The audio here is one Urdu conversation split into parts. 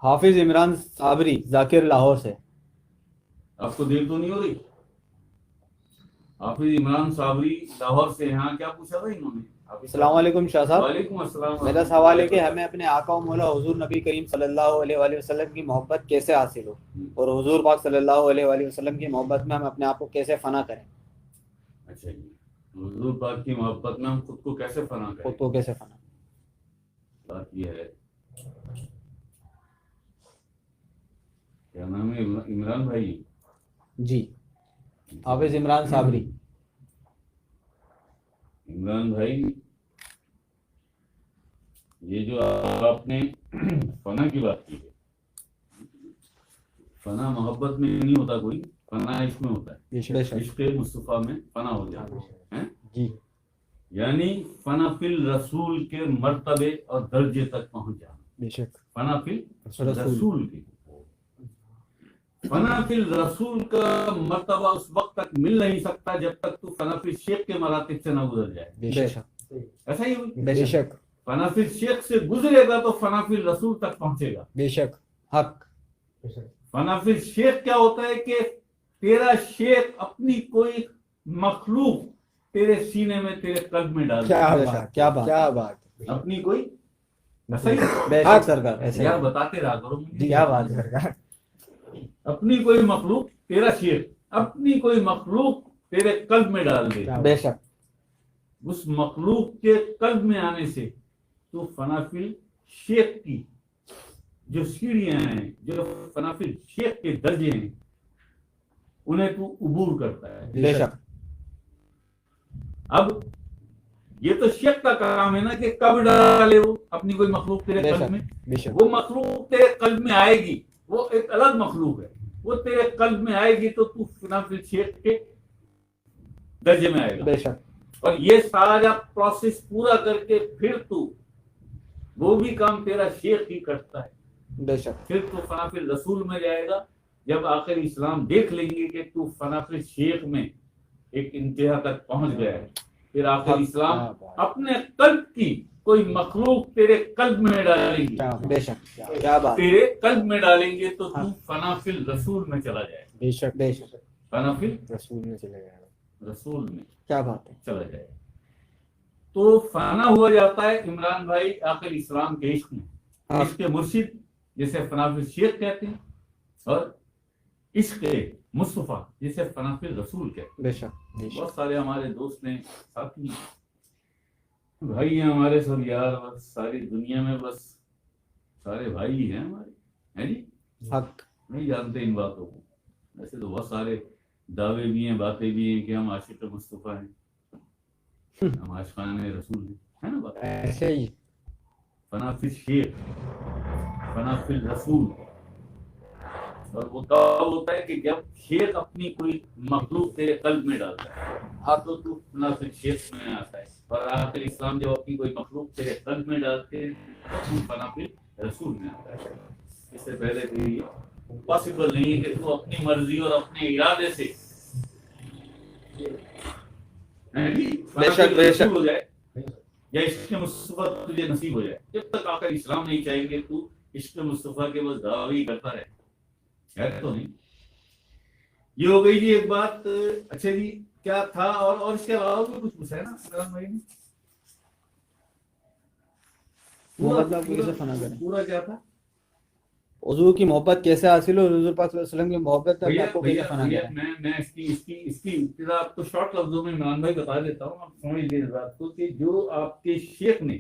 حافظ عمران صابری ذاکر لاہور سے. آپ کو دیر تو نہیں ہو رہی؟ حافظ عمران صابری لاہور سے. ہاں کیا پوچھا تھا انہوں نے؟ السلام علیکم شاہ صاحب. وعلیکم السلام. میرا سوال ہے کہ ہمیں اپنے آقا و مولا حضور نبی کریم صلی اللہ علیہ وآلہ وسلم کی محبت کیسے حاصل ہو، اور حضور پاک صلی اللہ علیہ وآلہ وسلم کی محبت میں ہم اپنے آپ کو کیسے فنا کریں. اچھا جی، حضور پاک کی محبت میں ہم خود کو کیسے فنا کریں؟ خود کو کیسے فنا. بات یہ ہے، کیا نام ہے عمران بھائی؟ جی، حافظ عمران صابری. عمران بھائی، یہ جو آپ نے فنا کی بات کی ہے، فنا محبت میں نہیں ہوتا کوئی، فنا عشق میں ہوتا ہے. عشق مصطفیٰ میں فنا ہو جاتا ہے جی، یعنی فنا فی الرسول کے مرتبے اور درجے تک پہنچ جانا. بے شک. فنا فی الرسول کی، فنا فی الرسول کا مرتبہ اس وقت تک مل نہیں سکتا جب تک تو فنا فی الشیخ کے مراتب سے نہ گزر جائے. بے شک. ایسا ہی ہوئی؟ بے شک. فنا فی الشیخ سے گزرے گا تو فنا فی الرسول تک پہنچے گا. بے شک. حق. فنا فی الشیخ کیا ہوتا ہے کہ تیرا شیخ اپنی کوئی مخلوق تیرے سینے میں، تیرے قلب میں ڈال دے. کیا بات، کیا بات. اپنی کوئی، ایسا ہی بے شک سرکار. ایسے یار بتاتے رہا کرو مجھے. کیا بات سرکار. اپنی کوئی مخلوق، تیرا شیخ اپنی کوئی مخلوق تیرے قلب میں ڈال دے. بے شک. اس مخلوق کے قلب میں آنے سے تو فنا فی الشیخ کی جو سیڑھیاں ہیں، جو فنا فی الشیخ کے درجے ہیں، انہیں تو عبور کرتا ہے. بے شک. اب یہ تو شیخ کا کام ہے نا کہ کب ڈالے وہ اپنی کوئی مخلوق تیرے قلب میں. بے شک. وہ مخلوق تیرے قلب میں آئے گی، وہ ایک الگ مخلوق ہے، وہ تیرے قلب میں آئے گی تو تو فنا فی الشیخ کے درجے میں آئے گا. بے شک. اور یہ سارا پروسیس پورا کر کے پھر تو وہ بھی کام تیرا شیخ ہی کرتا ہے. بے شک. پھر تو فنا فی الرسول میں جائے گا. جب آخر اسلام دیکھ لیں گے کہ تو فنا فی الشیخ میں ایک انتہا تک پہنچ گیا ہے، پھر آخر اسلام اپنے قلب کی کوئی مخلوق تیرے قلب میں ڈالیں گے. بے شک. کیا بات. تیرے قلب میں ڈالیں گے تو تو فنا فی الرسول میں چلا جائے. بے شک. بے شک. فنا فی رسول میں چلے گا. رسول میں کیا بات ہے. چلا جائے تو فنا ہوا جاتا ہے عمران بھائی آخر اسلام کے عشق میں. عشق مرشد جسے فنا فی الشیخ کہتے ہیں، اور عشق مصطفیٰ جسے فنا فی الرسول کہتے ہیں. بے شک. بہت سارے ہمارے دوست ہیں، ساتھی ہیں، بھائی ہیں ہمارے سب یار. بس ساری دنیا میں بس سارے بھائی ہیں ہمارے، ہیں جی. حق. نہیں جانتے ان باتوں کو. ویسے تو بہت سارے دعوے بھی ہیں، باتیں بھی ہیں کہ ہم عاشق مصطفیٰ ہیں، ہم عاشقان رسول ہیں، ہے نا بات. ایسے ہی. فنا فی الشیخ، فنا فی الرسول. اور وہ تب ہوتا ہے کہ جب شیخ اپنی کوئی مخلوق تیرے قلب میں ڈالتا ہے، ہاں تو فنا فی الشیخ میں آتا ہے. اور آخر اسلام جب اپنی کوئی مخلوق تیرے قلب میں ڈالتے ہیں تو فنا فی الرسول میں آتا ہے. اس سے پہلے بھی یہ پاسبل نہیں ہے کہ تو اپنی مرضی اور اپنے ارادے سے ہو جائے یا عشق مصطفیٰ تجھے نصیب ہو جائے. جب تک آخر اسلام نہیں چاہیں گے تو عشق مصطفیٰ کے بس دعوی کرتا رہے. خیر تو نہیں. یہ ہو گئی جی ایک بات. اچھا جی، کیا تھا اور اس کے علاوہ بھی کچھ پوچھا ہے نا عمران بھائی نے؟ پورا کیا تھا؟ حضور کی محبت کیسے حاصل ہو، حضور پاک صلی اللہ علیہ وسلم کی محبت میں آپ کو کیسے فنا کریں. میں اس کی ابتدا آپ کو شارٹ لفظوں میں عمران بھائی بتا دیتا ہوں، آپ سمجھ لیں اس بات کو کہ جو آپ کے شیخ نے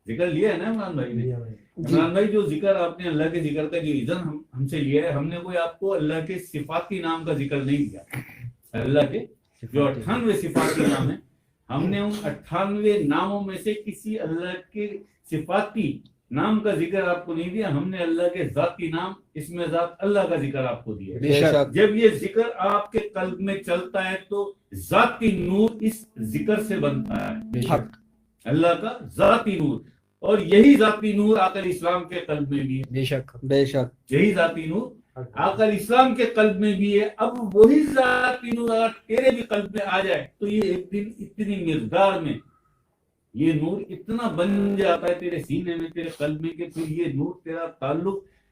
ذکر لیا ہے نا عمران بھائی نے. عمران بھائی جو ذکر آپ نے اللہ کے ذکر کا جو اذن ہم سے لیا ہے، ہم نے کوئی آپ کو اللہ کے صفاتی نام کا ذکر نہیں دیا. اللہ کے جو 98 صفاتی نام ہیں، ہم نے ان 98 ناموں میں سے کسی اللہ کے صفاتی نام کا ذکر آپ کو نہیں دیا. ہم نے اللہ کے ذاتی نام، اس میں ذات اللہ کا ذکر آپ کو دیا. جب یہ ذکر آپ کے قلب میں چلتا ہے تو ذاتی نور اس ذکر سے بنتا ہے، اللہ کا ذاتی نور. اور یہی ذاتی نور آقا اسلام کے قلب میں بھی ہے. بے شک. بے شک. یہی ذاتی نور آقا اسلام کے قلب میں بھی ہے. اب وہی ذاتی نور اگر تیرے بھی قلب میں آ جائے تو یہ ایک دن اتنی مقدار میں یہ نور اتنا بن جاتا ہے تیرے سینے میں، تیرے قلب میں، کہ پھر یہ نور تیرا تعلق